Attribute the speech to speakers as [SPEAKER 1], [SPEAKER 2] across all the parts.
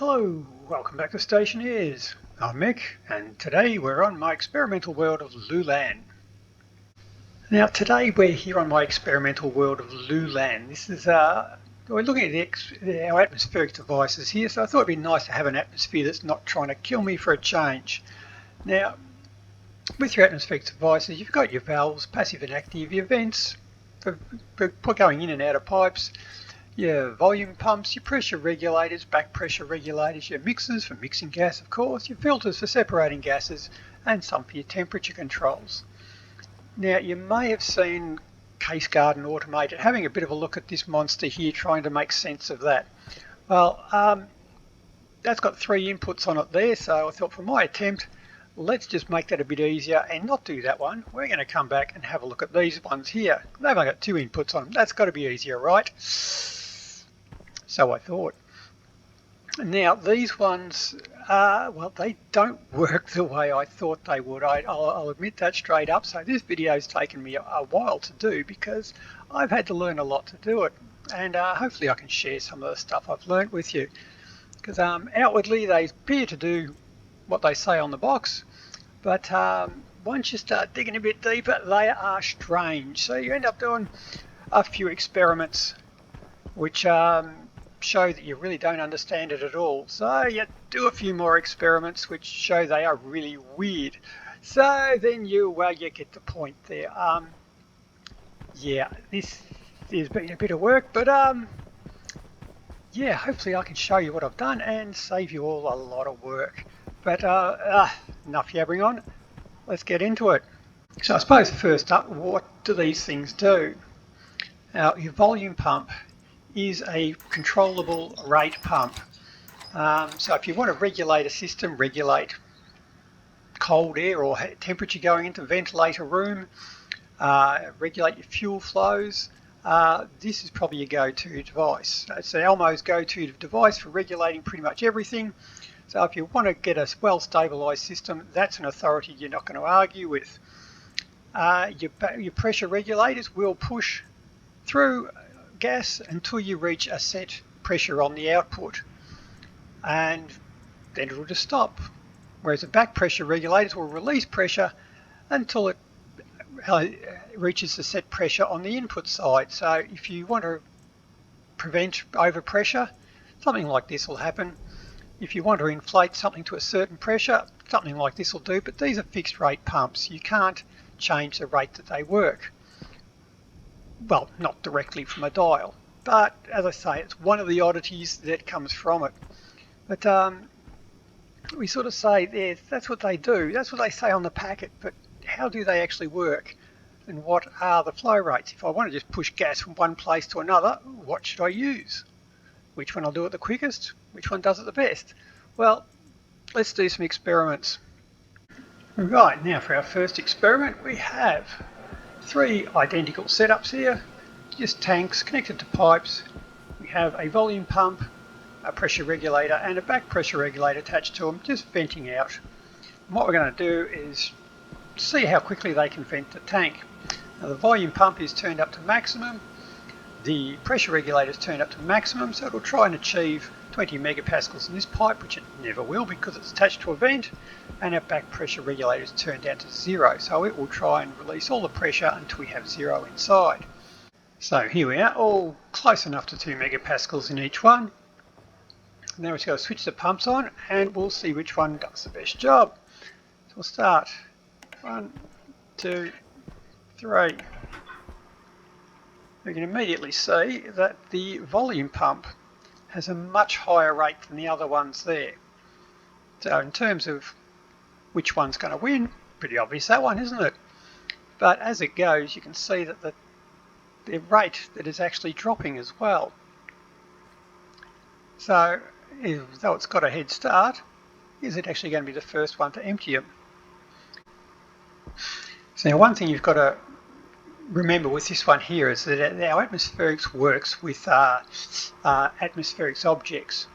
[SPEAKER 1] Hello, welcome back to Stationeers. I'm Mick, and today we're on my experimental world of Lulan. Now today we're here on my experimental world of Lulan. This is we're looking at our atmospheric devices here, so I thought it'd be nice to have an atmosphere that's not trying to kill me for a change. Now, with your atmospheric devices, you've got your valves, passive and active, your vents for going in and out of pipes, your volume pumps, your pressure regulators, back pressure regulators, your mixers for mixing gas, of course, your filters for separating gases, and some for your temperature controls. Now, you may have seen Case Garden Automated having a bit of a look at this monster here, trying to make sense of that. Well, that's got 3 inputs on it there, so I thought for my attempt, let's just make that a bit easier and not do that one. We're going to come back and have a look at these ones here. They've only got 2 inputs on them. That's got to be easier, right? So I thought. Now these ones, well, they don't work the way I thought they would. I'll admit that straight up. So this video's taken me a while to do because I've had to learn a lot to do it. And hopefully I can share some of the stuff I've learned with you. Because outwardly they appear to do what they say on the box. But once you start digging a bit deeper, they are strange. So you end up doing a few experiments which show that you really don't understand it at all. So you do a few more experiments which show they are really weird. So then you get the point there. Yeah, this has been a bit of work, but yeah, hopefully I can show you what I've done and save you all a lot of work. But enough yabbering on, let's get into it. So I suppose first up, what do these things do? Now, your volume pump is a controllable rate pump. So if you want to regulate a system, regulate cold air or temperature going into, ventilate a room, regulate your fuel flows, this is probably your go-to device. It's Elmo's go-to device for regulating pretty much everything. So if you want to get a well-stabilized system, that's an authority you're not going to argue with. Your pressure regulators will push through gas until you reach a set pressure on the output, and then it will just stop. Whereas the back pressure regulators will release pressure until it reaches the set pressure on the input side. So if you want to prevent overpressure, something like this will happen. If you want to inflate something to a certain pressure, something like this will do, but these are fixed rate pumps. You can't change the rate that they work. Well, not directly from a dial, but as I say, it's one of the oddities that comes from it. But we sort of say that's what they do, that's what they say on the packet, but how do they actually work? And what are the flow rates? If I want to just push gas from one place to another, what should I use? Which one will do it the quickest? Which one does it the best? Well, let's do some experiments. Right, now for our first experiment, we have 3 identical setups here, just tanks connected to pipes. We have a volume pump, a pressure regulator and a back pressure regulator attached to them, just venting out. And what we're going to do is see how quickly they can vent the tank. Now the volume pump is turned up to maximum, the pressure regulator is turned up to maximum, so it'll try and achieve 20 megapascals in this pipe, which it never will because it's attached to a vent, and our back pressure regulator is turned down to 0, so it will try and release all the pressure until we have 0 inside. So here we are, all close enough to 2 megapascals in each one. Now we're just going to switch the pumps on and we'll see which one does the best job. So we'll start 1, 2, 3. We can immediately see that the volume pump has a much higher rate than the other ones there. So in terms of which one's going to win, pretty obvious that one, isn't it? But as it goes, you can see that the rate that is actually dropping as well. So though it's got a head start, is it actually going to be the first one to empty them? So now one thing you've got to remember with this one here is that our atmospherics works with atmospherics objects,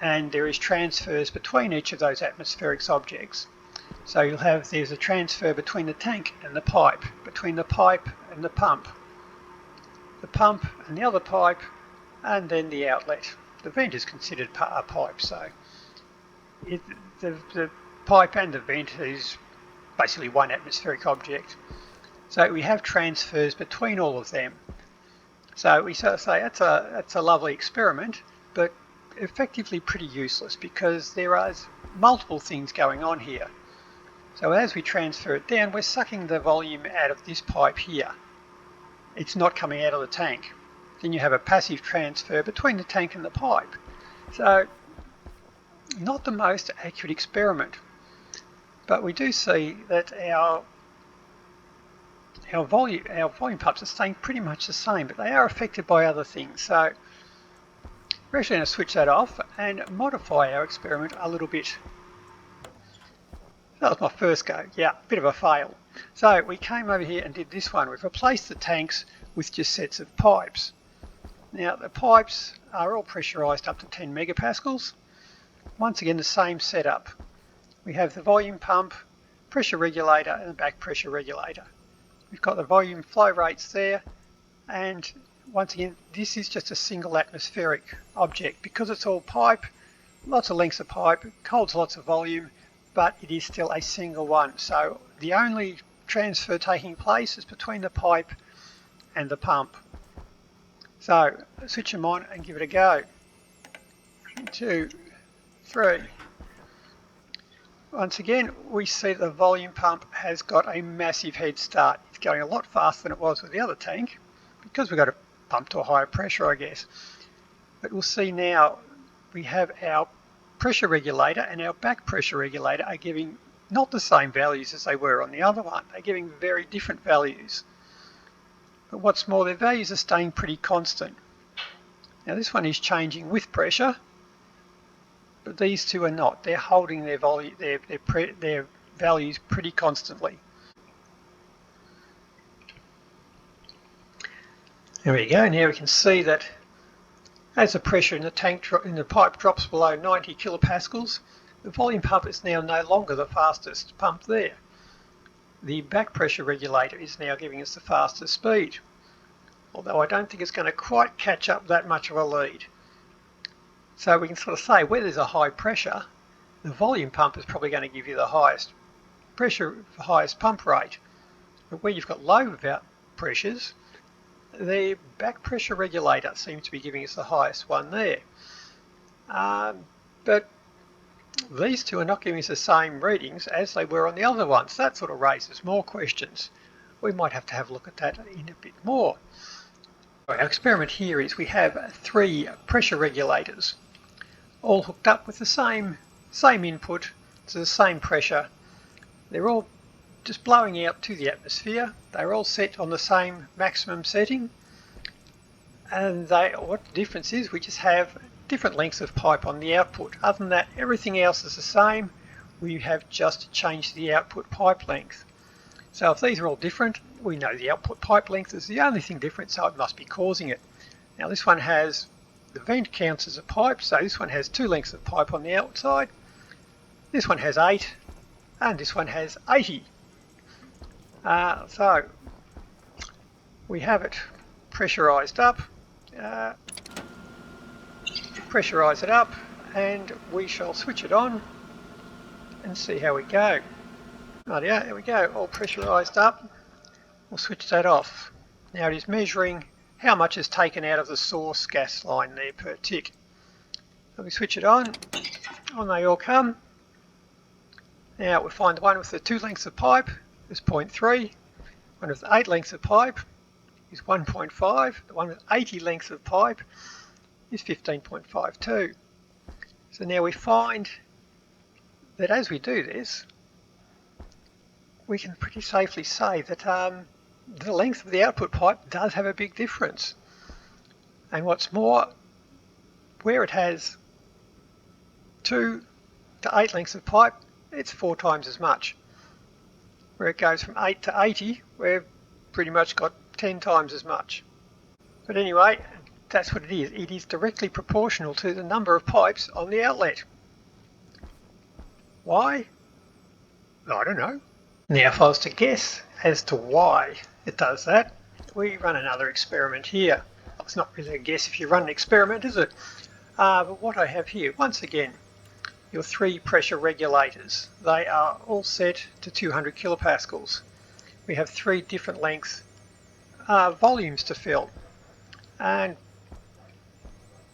[SPEAKER 1] and there is transfers between each of those atmospherics objects. So you'll have, there's a transfer between the tank and the pipe, between the pipe and the pump and the other pipe, and then the outlet. the vent is considered a pipe, so the pipe and the vent is basically one atmospheric object. So we have transfers between all of them. So we sort of say that's a lovely experiment, but effectively pretty useless because there are multiple things going on here. So as we transfer it down, we're sucking the volume out of this pipe here. It's not coming out of the tank. Then you have a passive transfer between the tank and the pipe. So not the most accurate experiment, but we do see that our volume pipes are staying pretty much the same, but they are affected by other things. So we're actually going to switch that off and modify our experiment a little bit. That was my first go. Yeah, bit of a fail. So we came over here and did this one. We've replaced the tanks with just sets of pipes. Now the pipes are all pressurised up to 10 megapascals. Once again, the same setup. We have the volume pump, pressure regulator and the back pressure regulator. We've got the volume flow rates there, and once again this is just a single atmospheric object because it's all pipe, lots of lengths of pipe, holds lots of volume, but it is still a single one. So the only transfer taking place is between the pipe and the pump. So switch them on and give it a go. 1, 2, 3. Once again, we see the volume pump has got a massive head start. It's going a lot faster than it was with the other tank because we've got to pump to a higher pressure, I guess. But we'll see now we have our pressure regulator and our back pressure regulator are giving not the same values as they were on the other one. They're giving very different values. But what's more, their values are staying pretty constant. Now this one is changing with pressure, but these two are not. They're holding their values pretty constantly. There we go. Now we can see that as the pressure in the tank in the pipe drops below 90 kilopascals, the volume pump is now no longer the fastest pump there. The back pressure regulator is now giving us the fastest speed, although I don't think it's going to quite catch up that much of a lead. So we can sort of say where there's a high pressure, the volume pump is probably going to give you the highest pressure, highest pump rate. But where you've got low pressures, the back pressure regulator seems to be giving us the highest one there. But these two are not giving us the same readings as they were on the other ones. That sort of raises more questions. We might have to have a look at that in a bit more. Our experiment here is we have 3 pressure regulators all hooked up with the same input to the same pressure. They're all just blowing out to the atmosphere. They're all set on the same maximum setting, and what the difference is, we just have different lengths of pipe on the output. Other than that, everything else is the same. We have just changed the output pipe length. So if these are all different, we know the output pipe length is the only thing different, so it must be causing it. Now this one has, the vent counts as a pipe, so this one has 2 lengths of pipe on the outside. This one has 8, and this one has 80. So we have it pressurized up, pressurize it up, and we shall switch it on and see how we go. Rightio, there we go, all pressurized up. We'll switch that off. Now it is measuring how much is taken out of the source gas line there per tick. So we switch it on they all come. Now we'll find the one with the 2 lengths of pipe is 0.3, one with 8 lengths of pipe is 1.5, the one with 80 lengths of pipe is 15.52. So now we find that as we do this, we can pretty safely say that the length of the output pipe does have a big difference. And what's more, where it has 2 to 8 lengths of pipe, it's 4 times as much. Where it goes from 8 to 80, we've pretty much got 10 times as much. But anyway, that's what it is. It is directly proportional to the number of pipes on the outlet. Why? I don't know. Now if I was to guess as to why it does that, we run another experiment here. It's not really a guess if you run an experiment, is it? But what I have here, once again, your 3 pressure regulators. They are all set to 200 kilopascals. We have 3 different length volumes to fill. And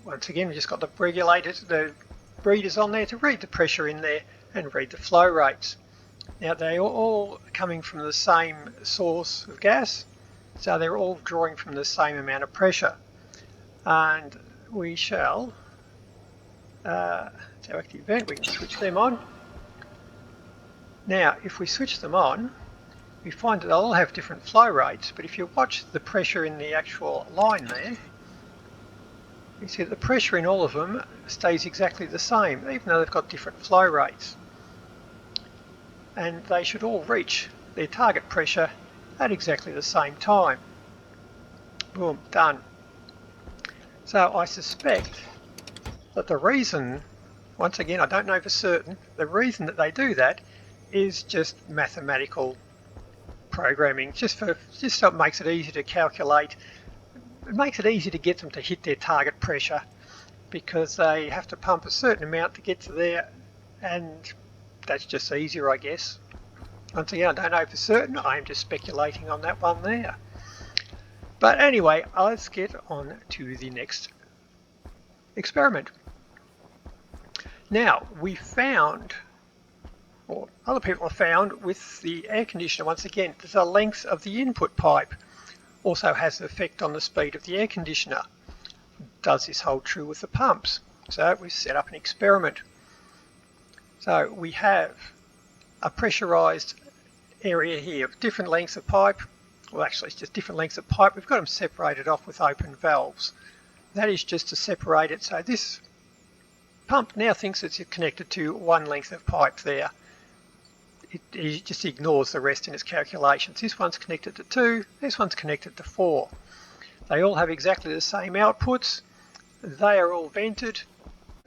[SPEAKER 1] once again, we've just got the regulators, the readers on there to read the pressure in there and read the flow rates. Now they are all coming from the same source of gas, so they're all drawing from the same amount of pressure. And we shall, to our active vent, we can switch them on. Now if we switch them on, we find that they'll all have different flow rates, but if you watch the pressure in the actual line there, you see that the pressure in all of them stays exactly the same, even though they've got different flow rates. And they should all reach their target pressure at exactly the same time. Boom, done. So I suspect that the reason, once again I don't know for certain, the reason that they do that is just mathematical programming, just so it makes it easy to calculate. It makes it easy to get them to hit their target pressure, because they have to pump a certain amount to get to there, and that's just easier, I guess. Once again, I don't know for certain, I'm just speculating on that one there. But anyway, let's get on to the next experiment. Now, we found, or other people have found, with the air conditioner, once again, the length of the input pipe also has an effect on the speed of the air conditioner. Does this hold true with the pumps? So we set up an experiment. So we have a pressurized area here of different lengths of pipe. Well, actually it's just different lengths of pipe. We've got them separated off with open valves. That is just to separate it. So this pump now thinks it's connected to one length of pipe there. It just ignores the rest in its calculations. This one's connected to 2, this one's connected to 4. They all have exactly the same outputs. They are all vented.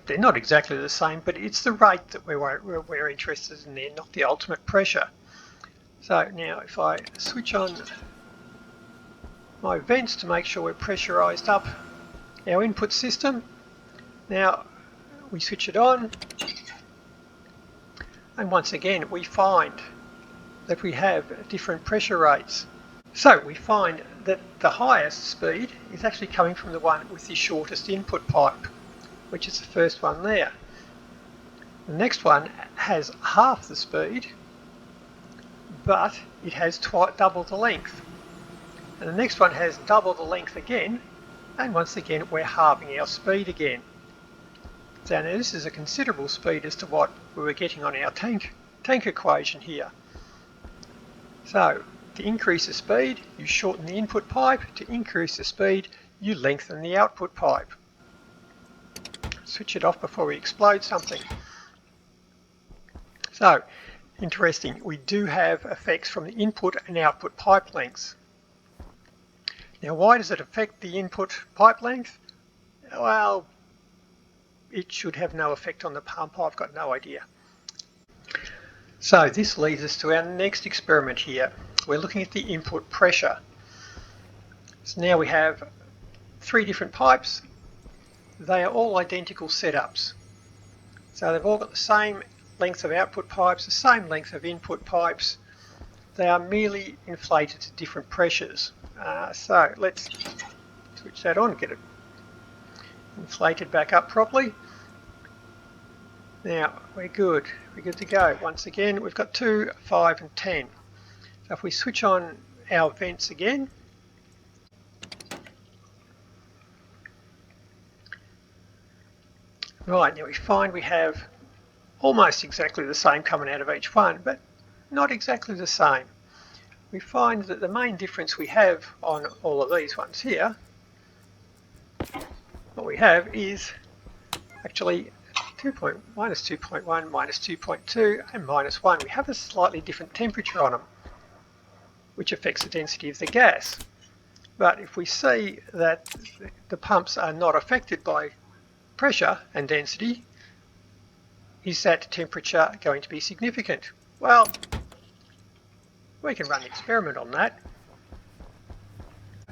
[SPEAKER 1] They're not exactly the same, but it's the rate that we're interested in there, not the ultimate pressure. So now if I switch on my vents to make sure we're pressurized up our input system, now we switch it on, and once again we find that we have different pressure rates. So we find that the highest speed is actually coming from the one with the shortest input pipe, which is the first one there. The next one has half the speed, but it has double the length. And the next one has double the length again, and once again we're halving our speed again. So now this is a considerable speed as to what we were getting on our tank equation here. So to increase the speed, you shorten the input pipe. To increase the speed, you lengthen the output pipe. Switch it off before we explode something. So, interesting, we do have effects from the input and output pipe lengths. Now why does it affect the input pipe length? Well, it should have no effect on the pump, I've got no idea. So this leads us to our next experiment here. We're looking at the input pressure. So now we have 3 different pipes. They are all identical setups. So they've all got the same length of output pipes, the same length of input pipes. They are merely inflated to different pressures. So let's switch that on, get it inflated back up properly. Now we're good to go. Once again we've got 2, 5 and 10. So if we switch on our vents again, right, now we find we have almost exactly the same coming out of each one, but not exactly the same. We find that the main difference we have on all of these ones here, what we have is actually minus 2.1, minus 2.2 and minus 1. We have a slightly different temperature on them, which affects the density of the gas. But if we see that the pumps are not affected by pressure and density, is that temperature going to be significant? Well, we can run an experiment on that.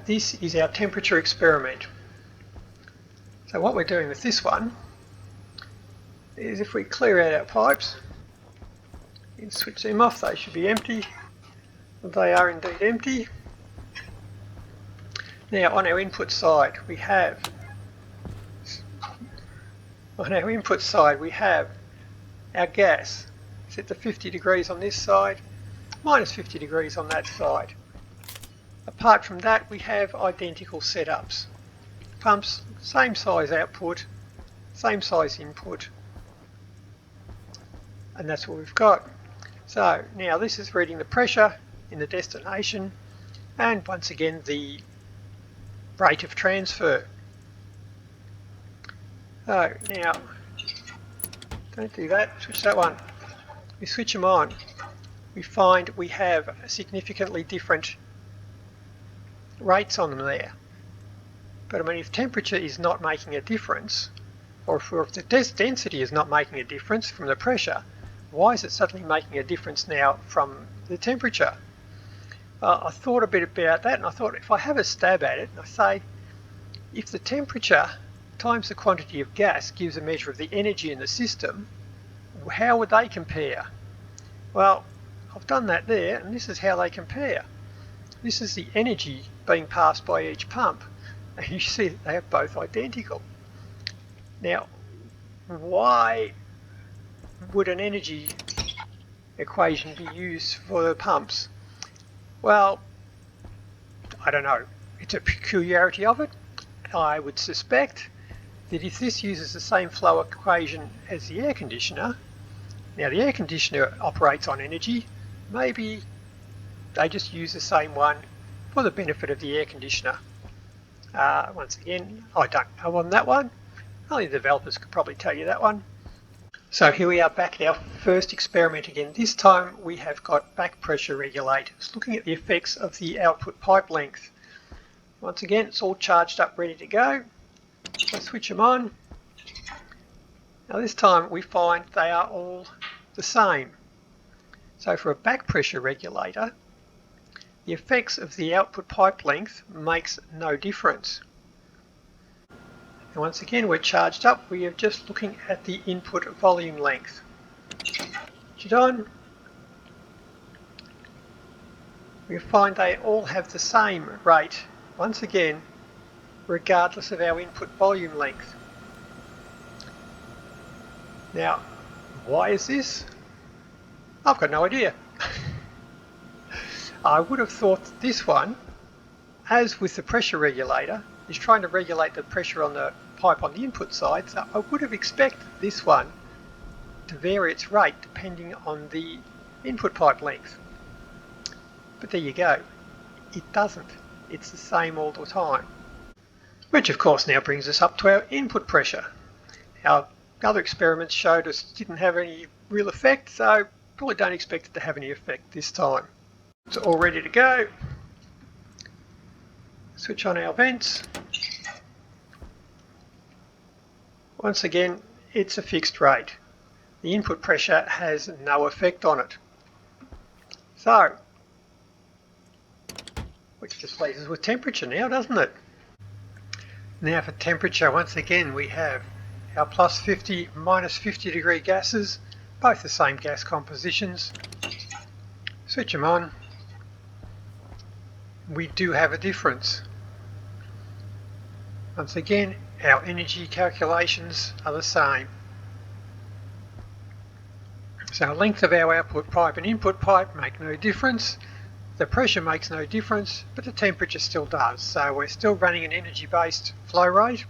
[SPEAKER 1] This is our temperature experiment. So what we're doing with this one is if we clear out our pipes and switch them off, they should be empty. They are indeed empty. Now on our input side we have our gas set to 50 degrees on this side, minus 50 degrees on that side. Apart from that, we have identical setups. Pumps, same size output, same size input, and that's what we've got. So now this is reading the pressure in the destination, and once again the rate of transfer. So now, don't do that, switch that one. We switch them on, we find we have significantly different rates on them there. But I mean, if temperature is not making a difference, or if the density is not making a difference from the pressure, why is it suddenly making a difference now from the temperature? I thought a bit about that, and I thought if I have a stab at it, and I say, if the temperature times the quantity of gas gives a measure of the energy in the system, how would they compare? Well, I've done that there, and this is how they compare. This is the energy being passed by each pump, and you see that they are both identical. Now, why would an energy equation be used for the pumps? Well, I don't know. It's a peculiarity of it. I would suspect that if this uses the same flow equation as the air conditioner, now the air conditioner operates on energy, maybe they just use the same one for the benefit of the air conditioner. Once again, I don't know on that one. Only the developers could probably tell you that one. So here we are back at our first experiment again. This time we have got back pressure regulators, looking at the effects of the output pipe length. Once again, it's all charged up, ready to go. So switch them on. Now this time we find they are all the same. So for a back pressure regulator, the effects of the output pipe length makes no difference. And once again, we're charged up. We are just looking at the input volume length. Switch it on. We find they all have the same rate, once again, regardless of our input volume length. Now, why is this? I've got no idea. I would have thought that this one, as with the pressure regulator, is trying to regulate the pressure on the pipe on the input side, so I would have expected this one to vary its rate depending on the input pipe length. But there you go, it doesn't. It's the same all the time. Which of course now brings us up to our input pressure. Our other experiments showed us it didn't have any real effect, so probably don't expect it to have any effect this time. It's all ready to go. Switch on our vents. Once again, it's a fixed rate. The input pressure has no effect on it. So, which just leaves us with temperature now, doesn't it? Now for temperature, once again we have our plus 50, minus 50 degree gases, both the same gas compositions. Switch them on. We do have a difference. Once again, our energy calculations are the same. So length of our output pipe and input pipe make no difference. The pressure makes no difference, but the temperature still does. So we're still running an energy-based flow rate.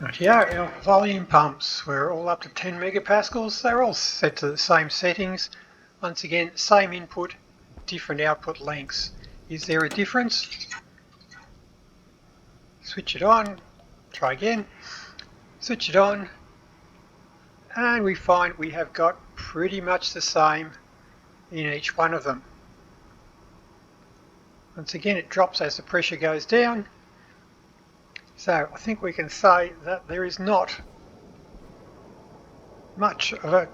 [SPEAKER 1] Right here, our volume pumps, we're all up to 10 megapascals. They're all set to the same settings. Once again, same input, different output lengths. Is there a difference? Switch it on, try again, switch it on, and we find we have got pretty much the same in each one of them. Once again, it drops as the pressure goes down. So I think we can say that there is not much of a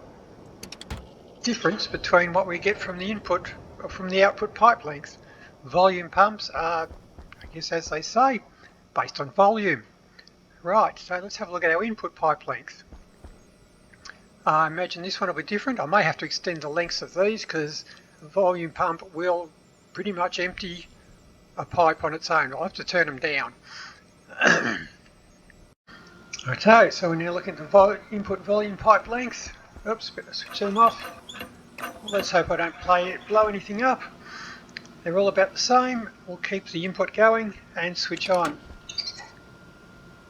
[SPEAKER 1] difference between what we get from the input or from the output pipe length. Volume pumps are, I guess as they say, based on volume. Right, so let's have a look at our input pipe length. I imagine this one will be different. I may have to extend the lengths of these because the volume pump will pretty much empty a pipe on its own. I'll have to turn them down. Okay, so we're now looking at the input volume pipe length. Oops, better switch them off. Let's hope I don't blow anything up. They're all about the same. We'll keep the input going and switch on.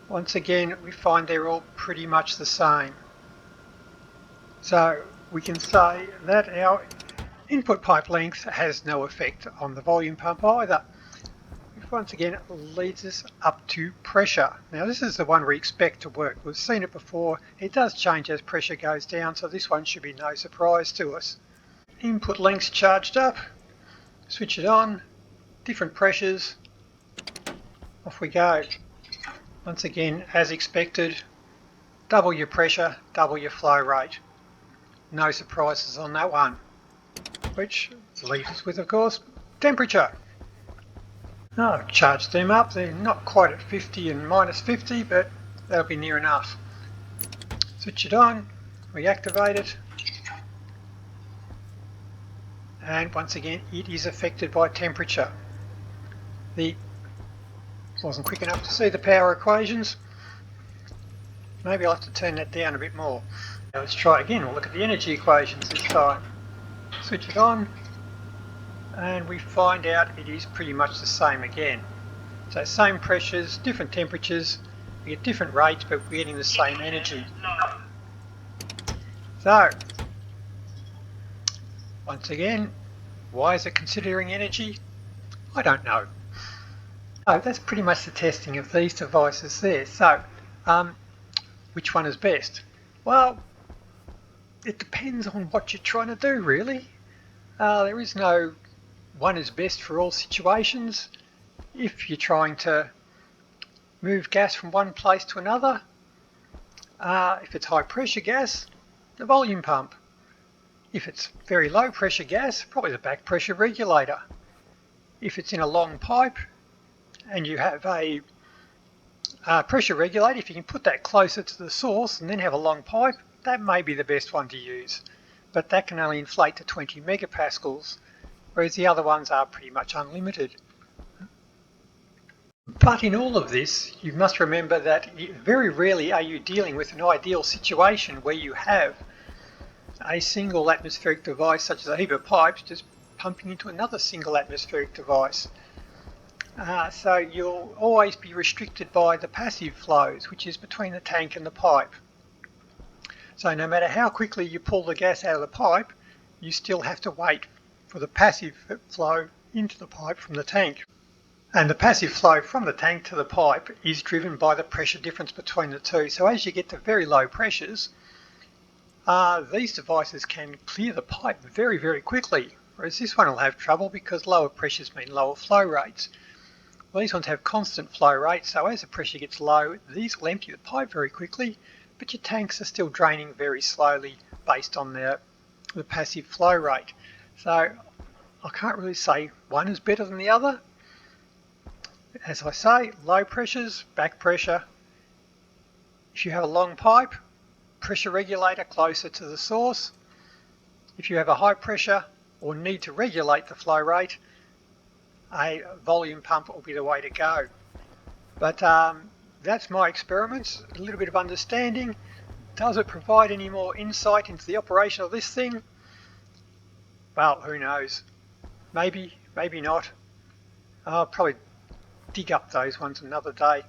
[SPEAKER 1] Once again, we find they're all pretty much the same. So we can say that our input pipe length has no effect on the volume pump either. Which once again leads us up to pressure. Now this is the one we expect to work. We've seen it before. It does change as pressure goes down, so this one should be no surprise to us. Input length's charged up. Switch it on. Different pressures. Off we go. Once again, as expected, double your pressure, double your flow rate. No surprises on that one. Which leaves us with, of course, temperature. Oh, I've charged them up. They're not quite at 50 and minus 50, but that'll be near enough. Switch it on, reactivate it, and once again it is affected by temperature. Wasn't quick enough to see the power equations. Maybe I'll have to turn that down a bit more. Now let's try again. We'll look at the energy equations this time. Switch it on, and we find out it is pretty much the same again. So same pressures, different temperatures, we get different rates, but we're getting the same energy. So, once again, why is it considering energy? I don't know. Oh, that's pretty much the testing of these devices there. So, which one is best? Well, it depends on what you're trying to do, really. There is no one is best for all situations. If you're trying to move gas from one place to another, if it's high pressure gas, the volume pump. If it's very low pressure gas, probably the back pressure regulator. If it's in a long pipe and you have a pressure regulator, if you can put that closer to the source and then have a long pipe, that may be the best one to use. But that can only inflate to 20 megapascals, whereas the other ones are pretty much unlimited. But in all of this, you must remember that very rarely are you dealing with an ideal situation where you have a single atmospheric device such as a heap of pipes just pumping into another single atmospheric device. So you'll always be restricted by the passive flows, which is between the tank and the pipe. So no matter how quickly you pull the gas out of the pipe, you still have to wait for the passive flow into the pipe from the tank. And the passive flow from the tank to the pipe is driven by the pressure difference between the two. So as you get to very low pressures, these devices can clear the pipe very, very quickly, whereas this one will have trouble because lower pressures mean lower flow rates. Well, these ones have constant flow rates, so as the pressure gets low, these will empty the pipe very quickly, but your tanks are still draining very slowly based on the passive flow rate. So I can't really say one is better than the other. As I say, low pressures, back pressure. If you have a long pipe, pressure regulator closer to the source. If you have a high pressure or need to regulate the flow rate, a volume pump will be the way to go. But that's my experiments, a little bit of understanding. Does it provide any more insight into the operation of this thing? Well, who knows? Maybe, maybe not. I'll probably dig up those ones another day.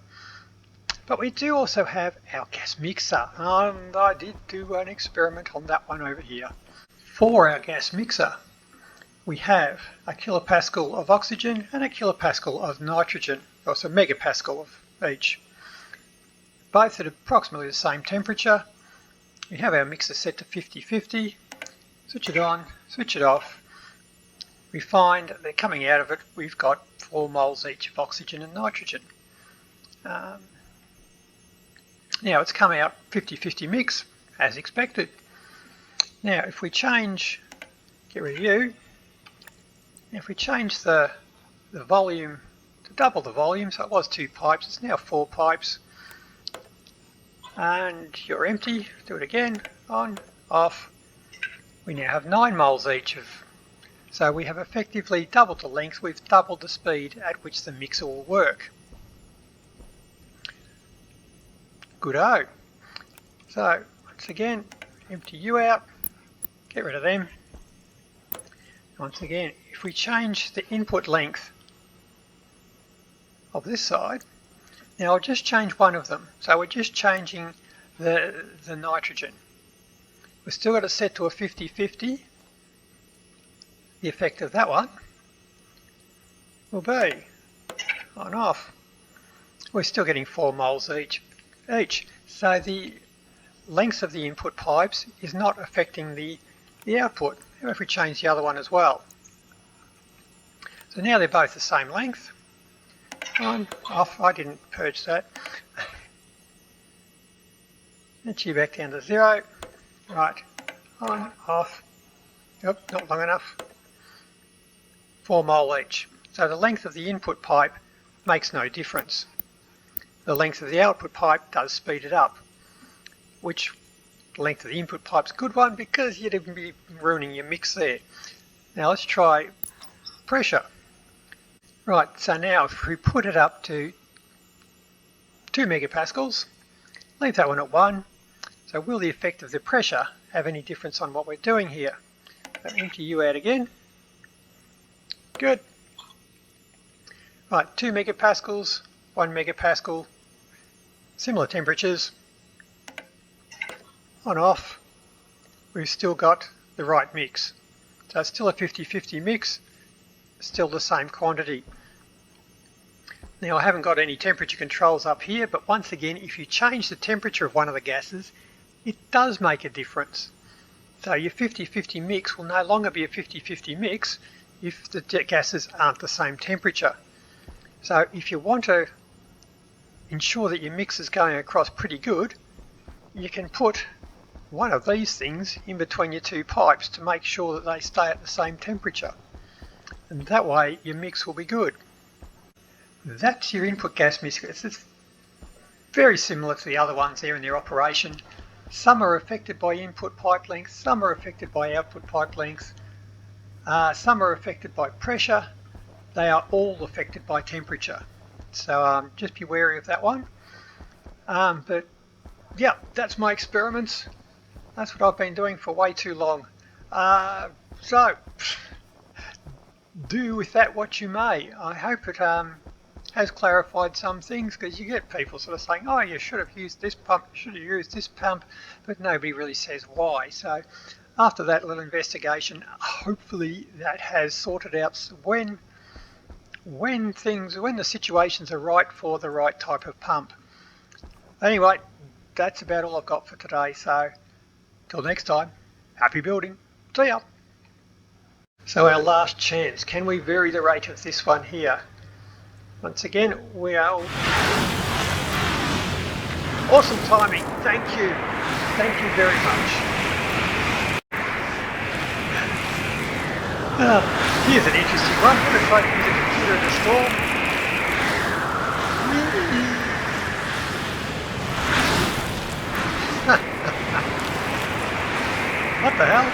[SPEAKER 1] But we do also have our gas mixer, and I did do an experiment on that one over here. For our gas mixer, we have a kilopascal of oxygen and a kilopascal of nitrogen, also megapascal of each. Both at approximately the same temperature. We have our mixer set to 50-50. Switch it on, switch it off. We find that coming out of it, we've got 4 moles each of oxygen and nitrogen. Now it's come out 50-50 mix, as expected. Now if we change, get rid of you, if we change the volume to double the volume, so it was 2 pipes, it's now 4 pipes, And you're empty. Do it again. On, off. We now have 9 moles each of. So we have effectively doubled the length. We've doubled the speed at which the mixer will work. Good-o. So once again, empty you out. Get rid of them. Once again, if we change the input length of this side, now I'll just change one of them. So we're just changing the nitrogen. We've still got it set to a 50-50. The effect of that one will be on off. We're still getting 4 moles each. So the length of the input pipes is not affecting the output. How if we change the other one as well? So now they're both the same length. On, off. I didn't purge that. Let's you back down to 0. Right. On, off. Yep, not long enough. 4 mole each. So the length of the input pipe makes no difference. The length of the output pipe does speed it up, which the length of the input pipe's a good one because you'd be ruining your mix there. Now let's try pressure. Right, so now if we put it up to 2 megapascals, leave that one at 1. So will the effect of the pressure have any difference on what we're doing here? So empty you out again. Good. Right, 2 megapascals, 1 megapascal, similar temperatures. On off, we've still got the right mix. So it's still a 50-50 mix, still the same quantity. Now I haven't got any temperature controls up here, but once again, if you change the temperature of one of the gases, it does make a difference. So your 50-50 mix will no longer be a 50-50 mix if the gases aren't the same temperature. So if you want to ensure that your mix is going across pretty good, you can put one of these things in between your two pipes to make sure that they stay at the same temperature. And that way your mix will be good. That's your input gas mixer. It's very similar to the other ones there in their operation. Some are affected by input pipe length, some are affected by output pipe length, some are affected by pressure. They are all affected by temperature. So just be wary of that one. But yeah, that's my experiments. That's what I've been doing for way too long. So do with that what you may. I hope it has clarified some things, because you get people sort of saying, oh, you should have used this pump, you should have used this pump, but nobody really says why. So after that little investigation, hopefully that has sorted out when the situations are right for the right type of pump. Anyway, that's about all I've got for today. So till next time, happy building. See ya. So our last chance, can we vary the rate of this one here? Once again, we are awesome timing. Thank you very much. Here's an interesting one. What if I use a computer in a storm? What the hell?